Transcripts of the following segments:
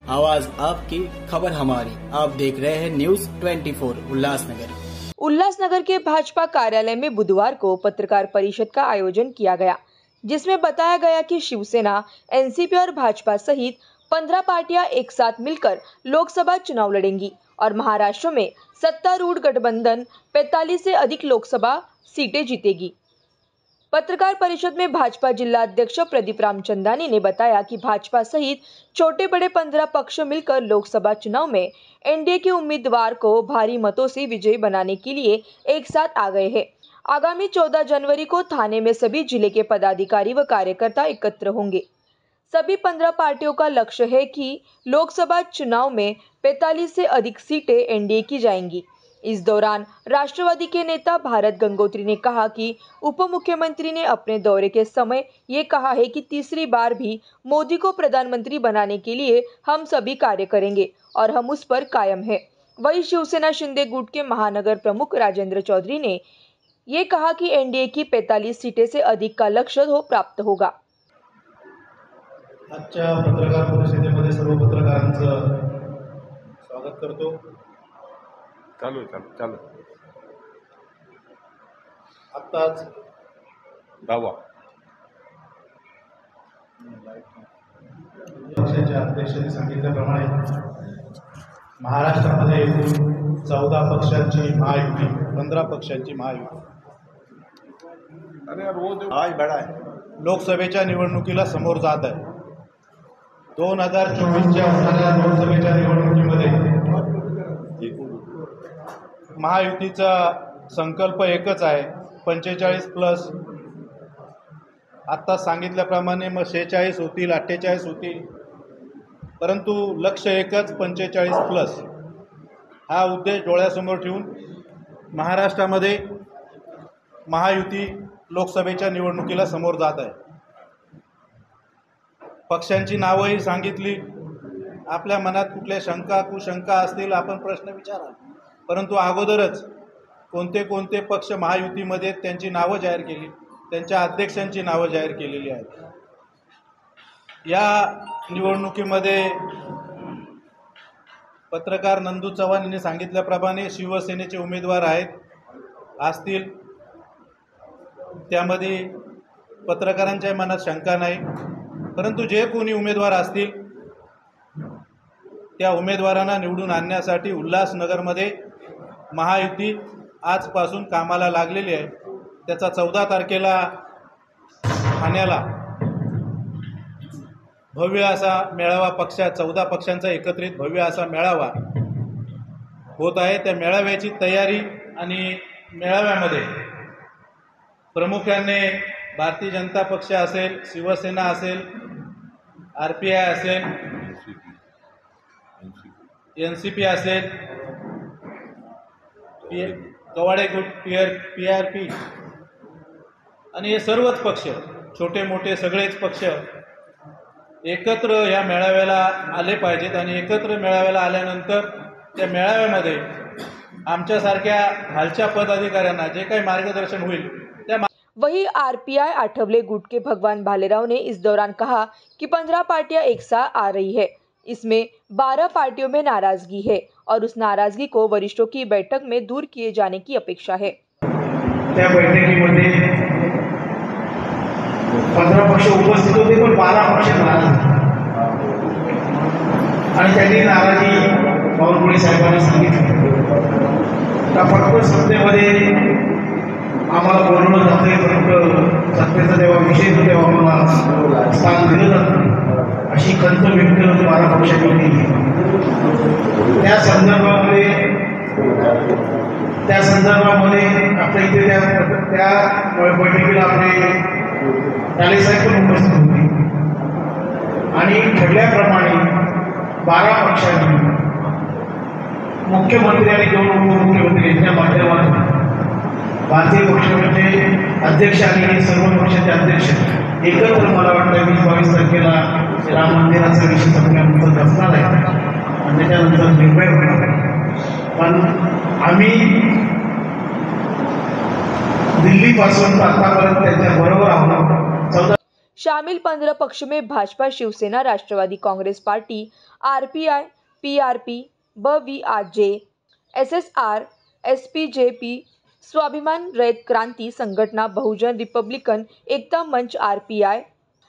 आवाज आपकी, खबर हमारी। आप देख रहे हैं न्यूज 24 उल्लासनगर। उल्लासनगर के भाजपा कार्यालय में बुधवार को पत्रकार परिषद का आयोजन किया गया, जिसमें बताया गया कि शिवसेना, एनसीपी और भाजपा सहित 15 पार्टियां एक साथ मिलकर लोकसभा चुनाव लड़ेंगी और महाराष्ट्र में सत्तारूढ़ गठबंधन 45 से अधिक लोकसभा सीटें जीतेगी। पत्रकार परिषद में भाजपा जिला अध्यक्ष प्रदीप रामचंदानी ने बताया कि भाजपा सहित छोटे बड़े 15 पक्ष मिलकर लोकसभा चुनाव में एनडीए के उम्मीदवार को भारी मतों से विजयी बनाने के लिए एक साथ आ गए हैं। आगामी 14 जनवरी को थाने में सभी जिले के पदाधिकारी व कार्यकर्ता एकत्र होंगे। सभी 15 पार्टियों का लक्ष्य है कि लोकसभा चुनाव में 45 से अधिक सीटें एनडीए की जाएंगी। इस दौरान राष्ट्रवादी के नेता भारत गंगोत्री ने कहा कि उप मुख्यमंत्री ने अपने दौरे के समय ये कहा है कि तीसरी बार भी मोदी को प्रधानमंत्री बनाने के लिए हम सभी कार्य करेंगे और हम उस पर कायम हैं। वहीं शिवसेना शिंदे गुट के महानगर प्रमुख राजेंद्र चौधरी ने ये कहा कि एनडीए की 45 सीटें से अधिक का लक्ष्य प्राप्त होगा। आजच्या पत्रकार परिषदेमध्ये सर्व पत्रकारांचं स्वागत करतो। चालू आत्ताच दावा पक्षाच्या अध्यक्षांनी सांगितल्याप्रमाणे महाराष्ट्रामध्ये एकूण 14 पक्षांची महायुती, 15 पक्षांची महायुती लोकसभेच्या निवडणुकीला समोर जात आहे। 2024च्या होणाऱ्या लोकसभेच्या निवडणुकीमध्ये महायुतीचा संकल्प एकच आहे, 45+। आत्ता सांगितल्याप्रमाणे मग 46 होतील, 48 होतील, परंतु लक्ष्य एकच, 45+। हा उद्देश डोळ्यासमोर ठेवून महाराष्ट्रामध्ये महायुती लोकसभेच्या निवडणुकीला समोर जात आहे। पक्षांची नावंही सांगितली। आपल्या मनात कुठल्या शंका कुशंका असतील आपण प्रश्न विचारा, परंतु अगोदरच कोणते कोणते पक्ष महायुतीमध्ये त्यांची नावं जाहीर केली, त्यांच्या अध्यक्षांची नावं जाहीर केलेली आहेत। या निवडणुकीमध्ये पत्रकार नंदू चव्हाण यांनी सांगितल्याप्रमाणे शिवसेनेचे उमेदवार असतील, त्यामध्ये पत्रकारांच्या मनात शंका नाही, परंतु जे कोणी उमेदवार असतील त्या उमेदवारांना निवडून आणण्यासाठी उल्हासनगरमध्ये महायुती आजपासून कामाला लागलेली आहे। त्याचा 14 तारखेला ठाण्याला भव्य असा मेळावा 14 पक्षांचा एकत्रित भव्य असा मेळावा होत आहे। त्या मेळाव्याची तयारी आणि मेळाव्यामध्ये प्रामुख्याने भारतीय जनता पक्ष असेल, शिवसेना असेल, RPI असेल, NCP असेल, कवाडे गुट, PRP आणि हे सर्वच पक्ष, छोटे मोठे सगळेच पक्ष एकत्र या मेळाव्याला आले पाहिजेत आणि एकत्र मेळाव्याला आल्यानंतर त्या मेळाव्यामध्ये आमच्यासारख्या खालच्या पदाधिकाऱ्यांना जे काही मार्गदर्शन होईल त्या। वहीं RPI आठवले गुट के भगवान भालेराव ने इस दौरान कहा कि 15 पार्टियां एक साथ आ रही है, इसमें 12 पार्टियों में नाराजगी है और उस नाराजगी को वरिष्ठों की बैठक में दूर किए जाने की अपेक्षा है। त्या बैठकीमध्ये 15 पक्ष उपस्थित होते, पण 12 पक्ष नाराज आणि त्यांनी नाराजी बावनकुळे साहेबांनी सांगितली का फक्त सत्तेमध्ये आम्हाला बोलवलं जातंय, परंतु सत्तेचा जेव्हा विषय तो तेव्हा आम्हाला स्थान दिलं जातं, अशी खंत व्यक्त 12 पक्षांनी केली। त्या संदर्भामध्ये आपल्या इथे त्या बैठकीला आपले टाले साहेब पण उपस्थित होते आणि ठरल्याप्रमाणे 12 पक्षांनी मुख्यमंत्री आणि 2 उपमुख्यमंत्री यांच्या माध्यमातून भारतीय पक्षाचे अध्यक्ष आणि सर्व पक्षाचे अध्यक्ष एकत्र मला वाटतं 20-22 तारखेला राम मंदिराचा विषय संपल्यानंतर असणार आहे आणि त्याच्यानंतर निर्णय होणार। पण आम्ही दिल्लीपासून आतापर्यंत त्यांच्या बरोबर आहोत। शामिल 15 पक्ष में Bhajpa, Shivsena, Rashtravadi Congress Party, RPI, PRP, बवीआरजे, एसएसआर, एसपीजेपी, स्वाभिमान रैत क्रांति संगठना, बहुजन रिपब्लिकन एकता मंच आरपीआई।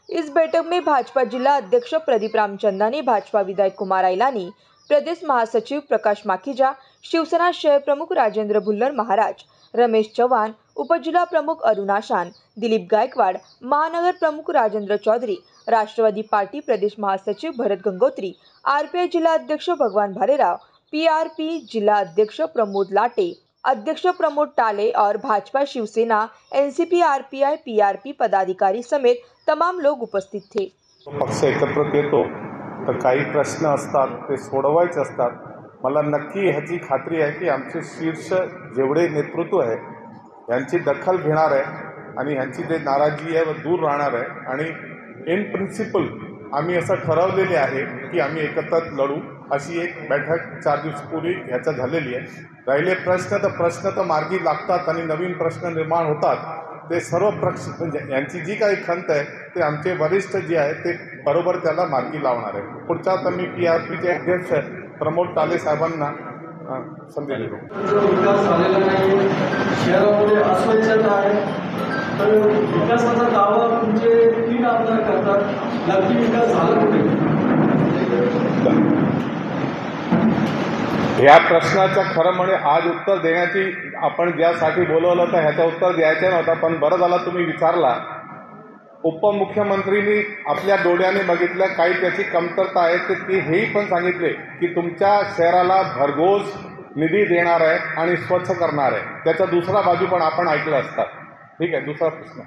इस बैठक में भाजपा जिला अध्यक्ष प्रदीप रामचंदानी, भाजपा विधायक कुमार आइलानी, प्रदेश महासचिव प्रकाश माखीजा, शिवसेना शहर प्रमुख राजेंद्र भुल्लर महाराज, रमेश चौहान, उपजिला प्रमुख अरुणा शान, दिलीप गायकवाड़, महानगर प्रमुख राजेंद्र चौधरी, राष्ट्रवादी पार्टी प्रदेश महासचिव भरत गंगोत्री, आरपीआई जिला अध्यक्ष भगवान भालेराव, पीआरपी जिला अध्यक्ष प्रमोद लाटे, अध्यक्ष प्रमोद टाले और Bhajpa, Shivsena, NCP, RPI, PRP पदाधिकारी समेत तमाम लोग उपस्थित थे। पक्ष एकत्रित येतो तर काही प्रश्न असतात ते सोडवायचे असतात। मला नक्की ह्याची खात्री आहे की आमचे शीर्ष जेवढे नेतृत्व आहे यांची दखल घेणार आहे आणि ह्यांची जे नाराजी आहे व दूर राहणार आहे आणि इन प्रिन्सिपल आम्ही असं ठरवलेले आहे की आम्ही एकत्र लढू। अशी एक बैठक 4 दिवसापूर्वी ह्याच्या झालेली आहे। राहिले प्रश्न तर मार्गी लागतात आणि नवीन प्रश्न निर्माण होतात। ते सर्व प्रश्न म्हणजे यांची जी काही खंत आहे ते आमचे वरिष्ठ जे आहे ते बरोबर त्याला मार्गी लावणार आहे। पुढचा तर मी पीआरपीचे अध्यक्ष प्रमोद टाले साहेबांना संदेश देतो। विकास झालेला नाही, शहरामध्ये अस्वच्छता आहे, तर विकासाचा दावा तुमचे 3 आमदार करतात, नक्की विकास झाला कुठे? या प्रश्नाचं खरं म्हणजे आज उत्तर देण्याची आपण ज्यासाठी बोलवलं होतं ह्याचं उत्तर द्यायचं नव्हतं, पण बरं झालं तुम्ही विचारला। उपमुख्यमंत्रींनी आपल्या डोळ्याने बघितलं काही त्याची कमतरता आहे तर ते हेही पण सांगितले की तुमच्या शहराला भरघोस निधी देणार आहे आणि स्वच्छ करणार आहे। त्याचा दुसरा बाजू पण आपण ऐकलं असतात। ठीक आहे, दुसरा प्रश्न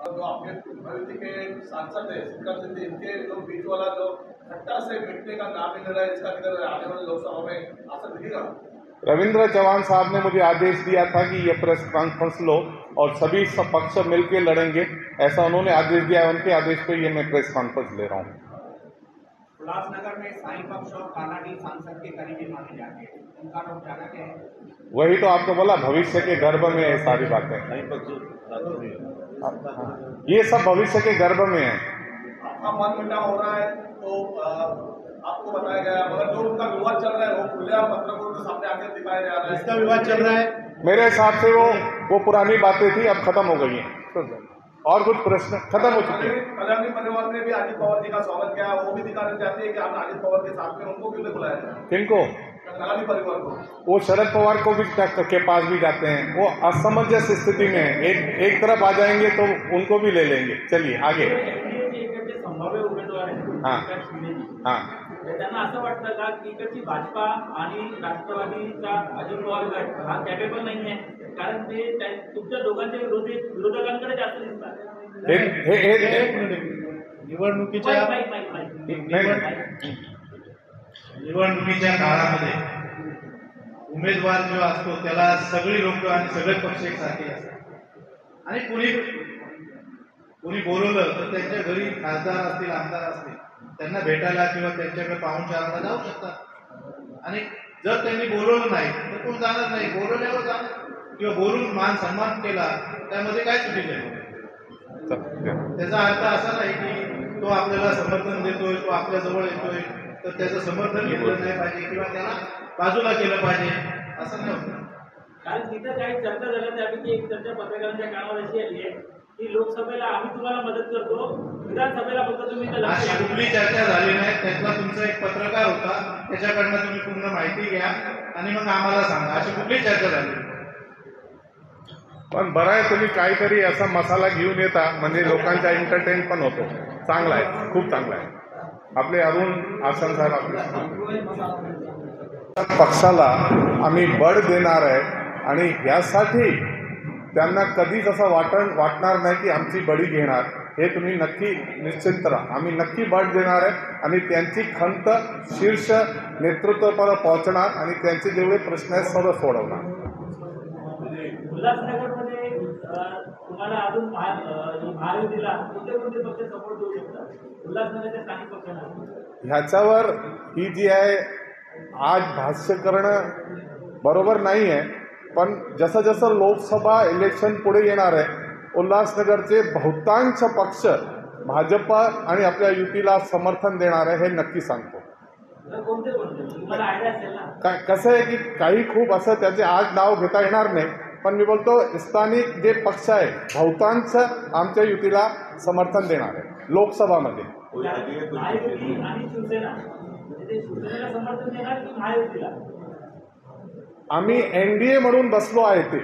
जो आपके अयोध्या के सांसद है सिकंदर सिंह, इनके जो बीच वाला जो खट्टा से मिटने का नाम ही नहीं रहा है, इसका किधर आने वाले लोकसभा में असर दिखेगा? रविंद्र चौहान साहब ने मुझे आदेश दिया था कि ये प्रेस कॉन्फ्रेंस लो और सभी पक्ष मिलकर लड़ेंगे, ऐसा उन्होंने आदेश दिया। उनके आदेश पे ये मैं प्रेस कॉन्फ्रेंस ले रहा हूँ। उल्लासनगर में साई पक्ष और कानाडी सांसद के करीबी माने जाते हैं, उनका लोग जाना क्या है? वही तो आपको बोला, भविष्य के गर्भ में है सारी बातें। ये सब भविष्य के गर्भ में है। आपका मन मुटाव हो रहा है तो आपको बताया गया, मगर जो उनका विवाद चल रहा है वो खुलेआम पत्रकारों के सामने आकर दिखाया जा रहा है। इसका विवाद चल रहा है, मेरे हिसाब से वो पुरानी बातें थी, अब खत्म हो गई हैं। और कुछ प्रश्न खत्म हो चुके हैं। कल्याणी परिवार ने भी अजित पवार जी का स्वागत किया, वो भी दिखाना चाहते हैं कि आप अजित पवार के साथ में, उनको क्यों नहीं बुलाया जाए? किनको? कल्याणी परिवार को। वो शरद पवार को भी के पास भी जाते हैं, वो असमंजस स्थिति में है। एक तरफ आ जाएंगे तो उनको भी ले लेंगे। चलिए आगे। संभाव्य उमेदवार हाँ, त्यांना असं वाटतं का की इकडची भाजपा आणि राष्ट्रवादीचा अजित पवार गट हा कॅपेबल नाही आहे, कारण ते तुमच्या दोघांच्या विरोधकांकडे जास्त दिसतात? निवडणुकीच्या काळामध्ये उमेदवार जो असतो त्याला सगळी लोक आणि सगळे पक्ष एकसारखे असतात आणि कोणी बोलवलं तर त्यांच्या घरी खासदार असतील, आमदार असतील, त्यांना भेटायला किंवा त्यांच्याकडे पाहुणचाराला जाऊ शकतात। आणि जर त्यांनी बोलवलं नाही तर कोण जाणार नाही, बोलवल्यावर जाणार किंवा बोलून मान सन्मान केला त्यामध्ये काय चुकीचं आहे? त्याचा अर्थ असा नाही की तो आपल्याला समर्थन देतोय, तो आपल्या जवळ येतोय तर त्याचं समर्थन घेतलं नाही पाहिजे किंवा त्याला बाजूला केलं पाहिजे, असं नाही होतं। कारण तिथं काही चर्चा झाल्या त्यापैकी एक चर्चा पत्रकारांच्या कानावर अशी आली आहे की लोकसभेला आम्ही तुम्हाला मदत करतो, विधानसभेला फक्त तुम्ही अशी कुठली चर्चा झाली नाही। त्यातला तुमचा एक पत्रकार होता, त्याच्याकडनं तुम्ही पूर्ण माहिती घ्या आणि मग आम्हाला सांगा, अशी कुठली चर्चा झाली? पण बरं आहे तुम्ही काहीतरी असा मसाला घेऊन येता म्हणजे लोकांचा एंटरटेन पण होतो। चांगला आहे, खूप चांगला आहे। आपले अरुण आसन साहेब आपले पक्षाला आम्ही बळ देणार आहे आणि यासाठी त्यांना कधीच असं वाटणार नाही की आमची बळी घेणार। हे तुम्ही नक्की निश्चिंत राहा, आम्ही नक्की बळ देणार आहे आणि त्यांची खंत शीर्ष नेतृत्वापर्यंत पोहोचणार आणि त्यांचे जेवढे प्रश्न आहेत सर्व सोडवणार। उल्हासनगरमध्ये तुम्हाला अजून महायुतीला कोणते पक्ष सपोर्ट देऊ शकतात उल्हासनगरच्या स्थानिक पक्षांना? ह्याच्यावर ही जी आहे आज भाष्य करणं बरोबर नाही आहे, पण जसं जसं लोकसभा इलेक्शन पुढे येणार आहे उल्हासनगरचे बहुतांश पक्ष भाजप आणि आपल्या युतीला समर्थन देणार आहे हे नक्की सांगतो. कोणते तुम्हाला आयडिया असेल ना. कसं आहे की काही खूप असं त्याचे आज नाव घेता येणार नाही, पण मी बोलतो स्थानिक जे पक्ष आहे बहुतांश आमच्या युतीला समर्थन देणार आहे लोकसभामध्ये. महायुती आणि शिवसेना म्हणजे शिवसेनेला समर्थन देणार की महायुतीला? आम्ही एनडीए म्हणून बसलो आहे. ते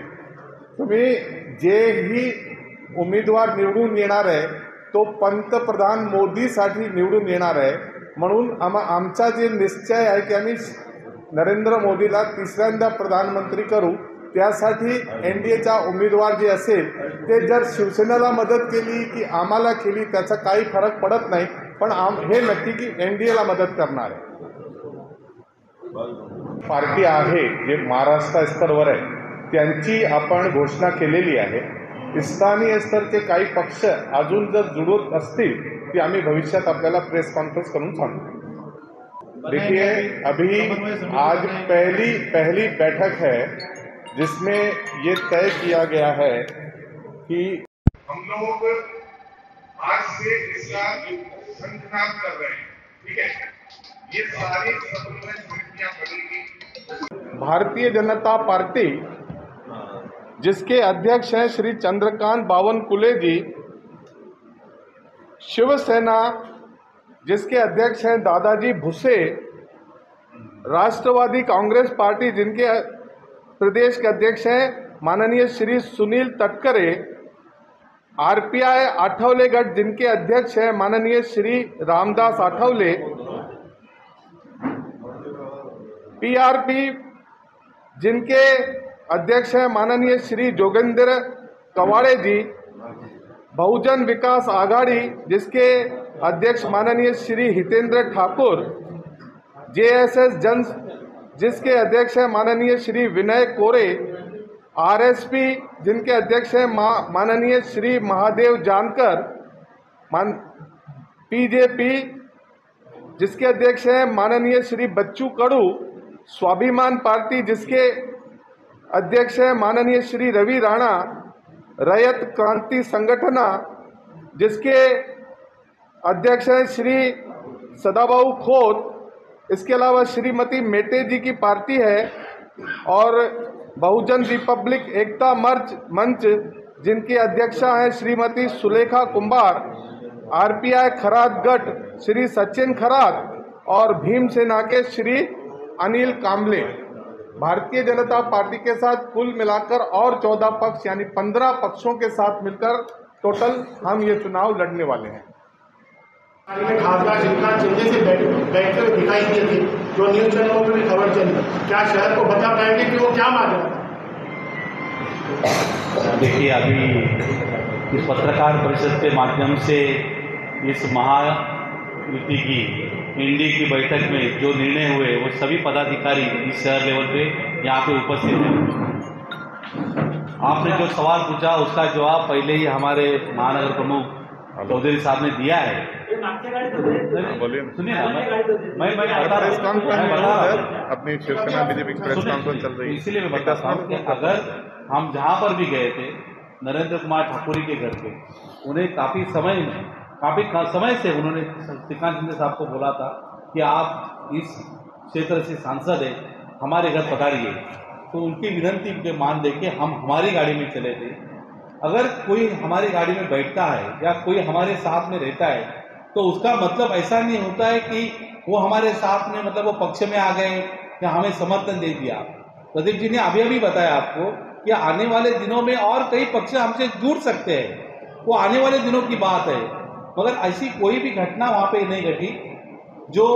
तुम्ही जेही उमेदवार निवडून येणार आहे तो पंतप्रधान मोदीसाठी निवडून येणार आहे. म्हणून आमचा जे निश्चय आहे की आम्ही नरेंद्र मोदीला तिसऱ्यांदा प्रधानमंत्री करू, त्यासाठी एनडीएचा उमेदवार जे असेल ते जर शिवसेनेला मदत केली की आम्हाला केली त्याचा काही फरक पडत नाही, पण हे नक्की की एनडीएला मदत करणार आहे. पार्टी आहे जे महाराष्ट्र स्तरावर आहे त्यांची आपण घोषणा केलेली आहे. स्थानीय स्तरचे काही पक्ष अजून जर जुळत असतील ती आम्ही भविष्यात आपल्याला प्रेस कॉन्फ्रेंस करून सांगू. देखिए अभी आज पहली बैठक है जिसमें ये तय किया गया है कि हम लोग आज से इसका संकल्प कर रहे हैं. ठीक है, ये सारी समन्वय समितियां बनेगी. भारतीय जनता पार्टी जिसके अध्यक्ष हैं श्री चंद्रकांत बावनकुले जी, शिवसेना जिसके अध्यक्ष हैं दादाजी भुसे, राष्ट्रवादी कांग्रेस पार्टी जिनके प्रदेश के अध्यक्ष हैं माननीय श्री सुनील तटकरे, आरपीआई आठवले गढ़ जिनके अध्यक्ष हैं माननीय श्री रामदास आठवले, पीआरपी जिनके अध्यक्ष हैं माननीय श्री जोगेंद्र कवाड़े जी, बहुजन विकास आघाड़ी जिसके अध्यक्ष माननीय श्री हितेंद्र ठाकुर, जेएसएस जन जिसके अध्यक्ष हैं माननीय श्री विनय कोरे, आरएसपी जिनके अध्यक्ष हैं माननीय श्री महादेव जानकर, पीजेपी जिसके अध्यक्ष हैं माननीय श्री बच्चू कडू, स्वाभिमान पार्टी जिसके अध्यक्ष हैं माननीय श्री रवि राणा, रैयत क्रांति संगठना जिसके अध्यक्ष हैं श्री सदाबाहु खोत, इसके अलावा श्रीमती मेटे जी की पार्टी है, और बहुजन रिपब्लिक एकता मंच जिनकी अध्यक्षा हैं श्रीमती सुलेखा कुंभार, आरपीआई खरात गट श्री सचिन खरात और भीमसेना के श्री अनिल कांबले. भारतीय जनता पार्टी के साथ कुल मिलाकर और 14 पक्ष यानी 15 पक्षों के साथ मिलकर टोटल हम ये चुनाव लड़ने वाले हैं. खासदार जिनका चेहरे से बैठते हुए दिखाई दिए थे, जो न्यूज चैनलों में भी खबर चली, क्या शहर को बता पाएंगे कि वो क्या माजरा था? देखिए, अभी इस पत्रकार परिषद के माध्यम से इस महायुति की एनडीए की बैठक में जो निर्णय हुए वो सभी पदाधिकारी इस शहर लेवल पे यहाँ पे उपस्थित हैं. आपने जो सवाल पूछा उसका जवाब पहले ही हमारे महानगर प्रमुख चौधरी साहब ने दिया है. सुनिए ना, मैं बता रहा हूँ, अपनी शिवसेना बीजेपी प्रेस कॉन्फ्रेंस चल रही है, इसलिए मैं बता रहा हूँ कि अगर हम जहाँ पर भी गए थे नरेंद्र कुमार ठाकुर के घर पे, उन्हें काफ़ी समय से उन्होंने श्रीकांत शिंदे साहब को बोला था कि आप इस क्षेत्र से सांसद हैं, हमारे घर पधारिए. तो उनकी विनती के मान देके हम हमारी गाड़ी में चले थे. अगर कोई हमारी गाड़ी में बैठता है या कोई हमारे साथ में रहता है तो उसका मतलब ऐसा नहीं होता है कि वो हमारे साथ में मतलब वो पक्ष में आ गए या हमें समर्थन दे दिया. प्रदीप जी ने अभी बताया आपको कि आने वाले दिनों में और कई पक्ष हमसे जुड़ सकते हैं, वो आने वाले दिनों की बात है. मगर ऐसी कोई भी घटना वहाँ पे नहीं घटी. जो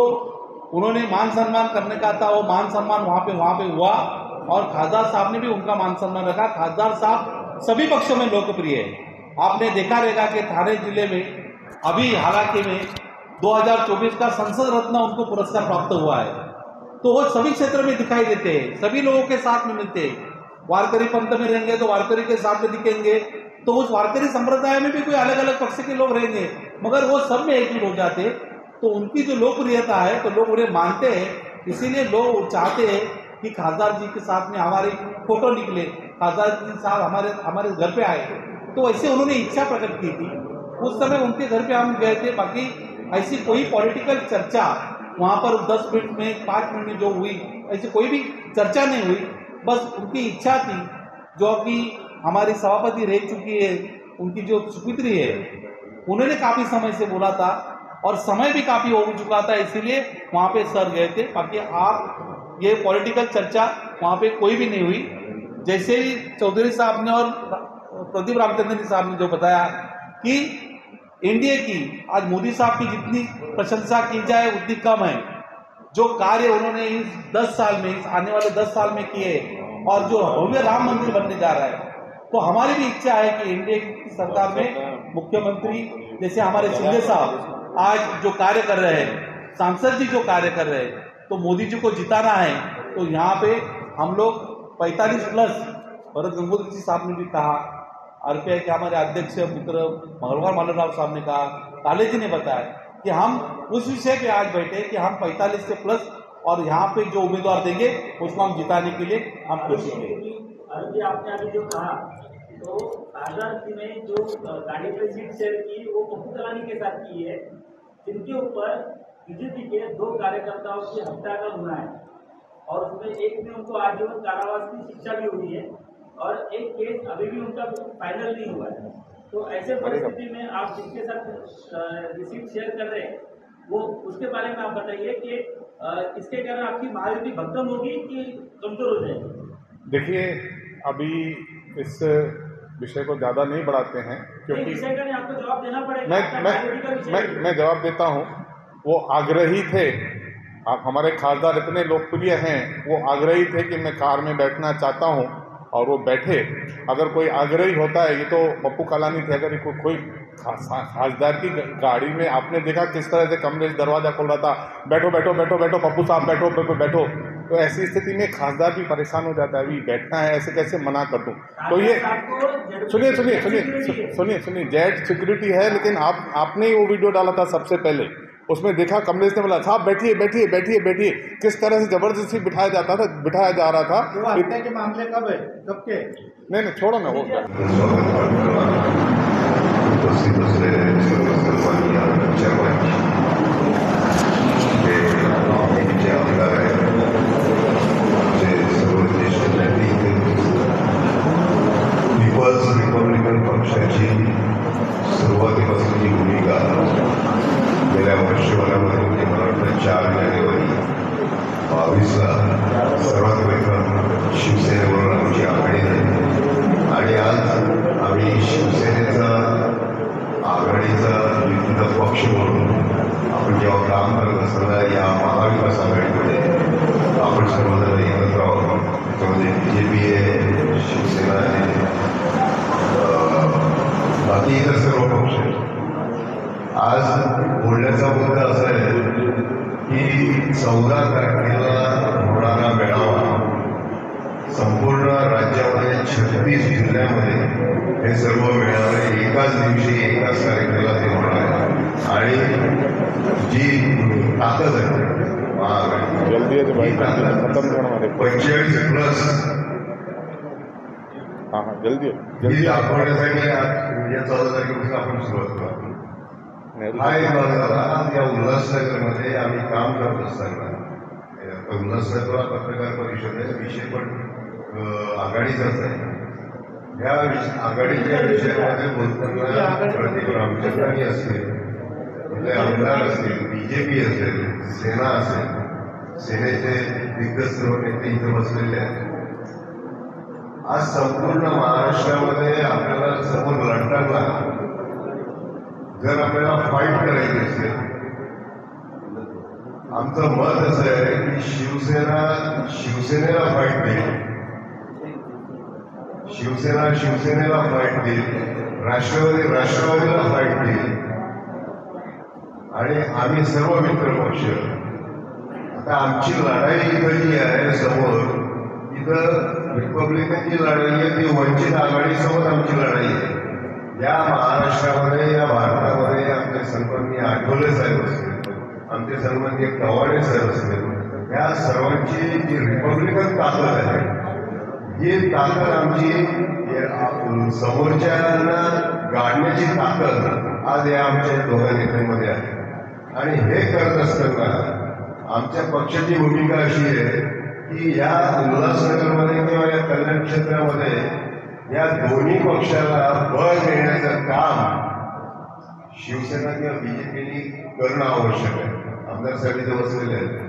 उन्होंने मान सम्मान करने का था वो मान सम्मान वहाँ पे हुआ, और खासदार साहब ने भी उनका मान सम्मान रखा. खासदार साहब सभी पक्षों में लोकप्रिय है. आपने देखा रहेगा कि थाने जिले में अभी हालांकि में 2024 का संसद रत्न उनको पुरस्कार प्राप्त हुआ है. तो वो सभी क्षेत्र में दिखाई देते हैं, सभी लोगों के साथ में मिलते हैं. वारकरी पंथ में रहेंगे तो वारकरी के साथ में दिखेंगे, तो उस वारकरी संप्रदाय में भी कोई अलग अलग पक्ष के लोग रहेंगे, मगर वो सब में एक ही हो जाते. तो उनकी जो लोकप्रियता है तो लोग उन्हें मानते हैं. इसीलिए लोग चाहते हैं कि खासदार जी के साथ में हमारी फोटो निकले, खासदार जी साहब हमारे घर पे आए. तो ऐसे उन्होंने इच्छा प्रकट की थी उस समय उनके घर पे हम गए थे। बाकी ऐसी कोई पॉलिटिकल चर्चा वहाँ पर 10 मिनट में 5 मिनट में जो हुई, ऐसी कोई भी चर्चा नहीं हुई। बस उनकी इच्छा थी, जो कि हमारी सभापति रह चुकी है, उनकी जो सुपुत्री है, उन्होंने काफ़ी समय से बोला था और समय भी काफ़ी हो चुका था, इसीलिए वहाँ पे सर गए थे। बाकी आप ये पॉलिटिकल चर्चा वहाँ पे कोई भी नहीं हुई। जैसे ही चौधरी साहब ने और प्रदीप रामचंद्रन साहब ने जो बताया कि एनडीए की आज मोदी साहब की जितनी प्रशंसा की जाए उतनी कम है। जो कार्य उन्होंने इस 10 साल में, इस आने वाले 10 साल में किए और जो भव्य राम मंदिर बनने जा रहा है, तो हमारी भी इच्छा है कि एनडीए की सरकार में मुख्यमंत्री जैसे हमारे शिंदे साहब आज जो कार्य कर रहे हैं, सांसद जी जो कार्य कर रहे हैं, तो मोदी जी को जिताना है। तो यहाँ पे हम लोग 45+ भरत गंगोत्री जी साहब ने भी कहा, आरपीआई के हमारे अध्यक्ष मित्र मनोहर मालनराव साहब ने कहा, काले जी ने बताया कि हम उस विषय पे आज बैठे कि हम 45 से प्लस और यहाँ पे जो उम्मीदवार देंगे उसको हम जिताने के लिए हम कोशिश करेंगे। अभी आपने अभी जो कहा, तो आजाद जी ने जो गाड़ी पर सीट शेयर की वो पप्पू कलानी के साथ की है, जिनके ऊपर बीजेपी के 2 कार्यकर्ताओं की हत्या का गुना है और उसमें एक में उनको आजीवन कारावास की शिक्षा भी हुई है और एक केस अभी भी उनका फाइनल नहीं हुआ है। तो ऐसे परिस्थिति में आप जिनके साथ रिसीट शेयर कर रहे हैं, वो उसके बारे में आप बताइए कि इसके कारण आपकी महायुति भंग होगी कि कमजोर हो जाएगी? देखिए, अभी इस विषय को ज़्यादा नहीं बढ़ाते हैं क्योंकि विषय का नहीं, आपको जवाब देना पड़ेगा। मैं जवाब देता हूँ। वो आग्रही थे, आप हमारे खासदार इतने लोकप्रिय हैं, वो आग्रही थे कि मैं कार में बैठना चाहता हूँ और वो बैठे। अगर कोई आग्रही होता है, ये तो पप्पू कलानी थे, अगर कोई खासदार की गाड़ी में आपने देखा किस तरह से कमरे से दरवाजा खोल रहा था, बैठो बैठो बैठो बैठो पप्पू साहब बैठो बैठो बैठो, तो ऐसी स्थिति में खासदार भी परेशान हो जाता है, अभी बैठना है, ऐसे कैसे मना कर दूं। तो ये सुनिए सुनिए सुनिए सुनिए सुनिए जेट सिक्योरिटी है, लेकिन आपने ही वो वीडियो डाला था सबसे पहले, उसमें देखा कमलेश ने बोला साहब बैठिए बैठिए बैठिए बैठिए, किस तरह से जबरदस्ती बिठाया जा रहा था। हत्या के मामले कब है, कब के? नहीं छोड़ो ना वो। पीपल्स रिपब्लिकन पक्षाची सुरुवातीपासूनची भूमिका गेल्या वर्षभरामध्ये म्हणजे मला वाटतं 4 जानेवारी 22ला सर्वात प्रथम शिवसेनेबरोबर आमची आघाडी झाली आणि आज आम्ही शिवसेनेचा आघाडीचा युतीचा पक्ष म्हणून आपण जेव्हा काम करत असताना या महाविकास आघाडीमध्ये आपण सर्वजण एकत्र आहोत। त्याच्यामध्ये बीजेपी आहे, शिवसेना आहे, बाकी इतर सर्व पक्ष आहेत। आज बोलण्याचा मुद्दा असा आहे की 14 तारखेला होणारा मेळावा संपूर्ण राज्यामध्ये 36 जिल्ह्यामध्ये हे सर्व मेळावे एकाच दिवशी एकाच तारखेला ते होणार आहे आणि जी ताकद आहे महाआघाडी 45+ जल्दी दाखवण्यासाठी या 14 तारखेपासून आपण सुरुवात करू। हा एक भाग झाला। या उल्हासनगरमध्ये आम्ही काम करत असताना उल्हासनगरला पत्रकार परिषद आहे, विषय पण आघाडीचाच आहे। या आघाडीच्या विषयामध्ये बोलताना प्रदीप रामचंद्रन असतील, आपले आमदार असतील, बीजेपी असेल, सेना असेल, सेनेचे दिग्गज सर्व नेते इथे बसलेले आहेत। आज संपूर्ण महाराष्ट्रामध्ये आपल्याला समोर लढताना जर आपल्याला फाईट करायची असेल, आमचं मत असं आहे की शिवसेनेला फाईट देईल, शिवसेनेला फाईट देईल, राष्ट्रवादीला फाईट देईल आणि आम्ही सर्व मित्र पक्ष। आता आमची लढाई इथं जी आहे समोर, इथं रिपब्लिकनची लढाई आहे, ती वंचित आघाडीसोबत आमची लढाई आहे। या महाराष्ट्रामध्ये, या भारतामध्ये आमचे सन्माननीय आठवले साहेब असतील, आमचे सन्माननीय कवाडे साहेब असतील, या सर्वांची जी रिपब्लिकन ताकद आहे, ही ताकद आमची समोरच्यांना गाडण्याची ताकद आज या आमच्या दोघा नेत्यांमध्ये आहे. आणि हे करत असताना आमच्या पक्षाची भूमिका अशी आहे की या उल्हासनगरमध्ये किंवा या कल्याण क्षेत्रामध्ये या दोन्ही पक्षाला बळ देण्याचं काम शिवसेना किंवा बीजेपीने करणं आवश्यक आहे. आमदार साहेब इथे बसलेले आहेत.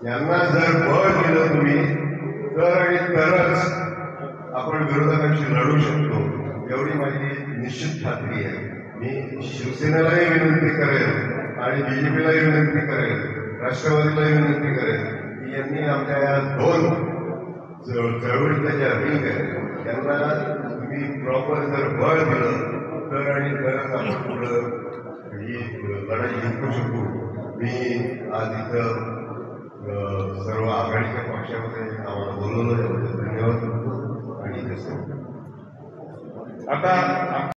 यांना जर बळ दिलं तुम्ही तर आणि तरच आपण विरोधकांशी लढू शकतो, एवढी माझी निश्चित खात्री आहे. मी शिवसेनेलाही विनंती करेल आणि बीजेपीलाही विनंती करेल, राष्ट्रवादीलाही विनंती करेल की यांनी आमच्या या दोन चळवळीच्या ज्या रिंग आहेत त्यांना तुम्ही प्रॉपर जर बळ दिलं तर आणि तरच आपण पुढं ही लढाई जिंकू शकू. मी आज इथं सर्व आघाडीच्या पक्षामध्ये आम्हाला बोलवलं, धन्यवाद. आणि आता